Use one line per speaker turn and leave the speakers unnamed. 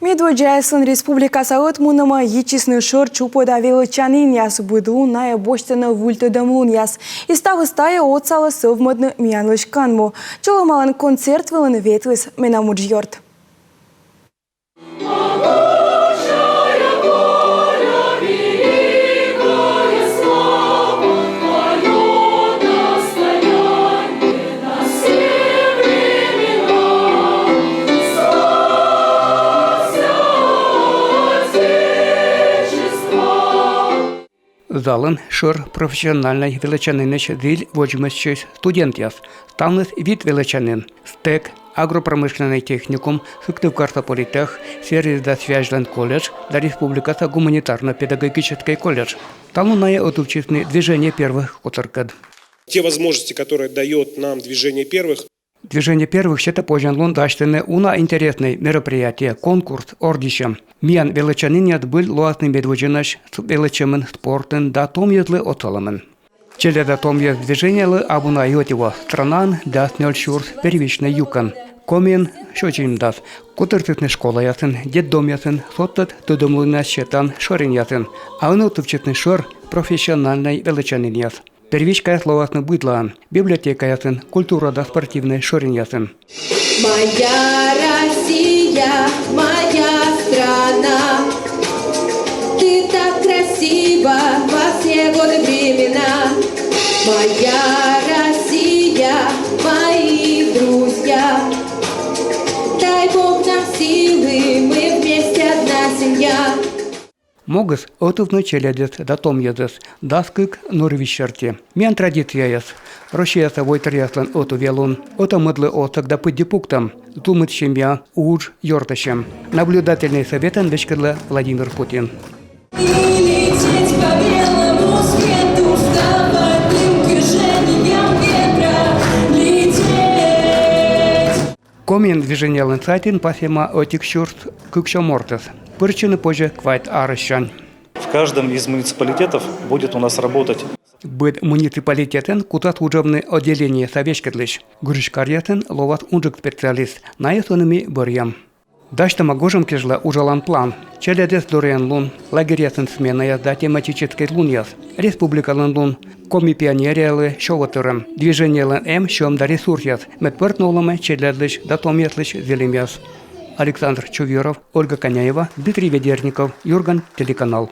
Медводжайсын республикасы отмуныма ечисны шыр чупода величанин яс быду ная боштаны вультыдамлун яс. Иставыстая отсалы совмодны миянлышканму. Чоломалан концерт выланы ветлыс менамуджьорт.
Залын шыр профессиональной величаныныч диль вожмысчы студент яс. Таныс вид величанин. СТЭК, агропромышленный техникум, Сыктывкар-Политех, сервисно-связан колледж, да республикаса гуманитарно-педагогический колледж. Талунное отучительное движение первых куцаркад.
Те возможности, которые дает нам движение первых.
Движение первых счета пожанлон дачтены уна интересное мероприятие, конкурс, ордищем. Миян величанинят был луатный медводжинаш с величамен спортен да том езлы отоламен. Челе да том ез движение лы абуна йотива странан да снёл шурс первичный юкан. Комен шочим дас, кутыртытны школа ясын, детдом ясын, соттат тудумлуна счетан шорин ясын. А он утывчетный шор профессиональный величанин яс. Первичка словасно быдлан, библиотека ясын, культура да спортивный шорин ясын.
Моя Россия, моя страна, ты так красива во все годы времена. Моя Россия, мои друзья, дай Бог нам силы, мы вместе одна семья.
Могас отовно челядет да том ядес, даскык норвищерте. Мен традиция яс. Россия собой тряслан оту велун, ота мыдлы отак да пыдди пуктам, думает семья, уж йортащем. Наблюдательный советан вечкерла Владимир Путин. Комен движение лансатин пасема отик шурт кукшомортес. Причины позже квайт арыщан.
В каждом из муниципалитетов будет у нас работать.
Быть муниципалитетен кутат учебное отделение совещкатлыш. Гуришкарьятен ловат унжик специалист. На эсономи борьям. Дашта магожем кежла ужалан план. Челядес дорен лун. Лагерьятен смена язда тематический лун яз. Республикалан лун. Коми пионериалы шоватерем. Движение лан М шом да ресурс яз. Медпертноламе челядлыш да том яслыш зелем яз. Александр Чуверов, Ольга Коняева, Дмитрий Ведерников, Юрган, телеканал.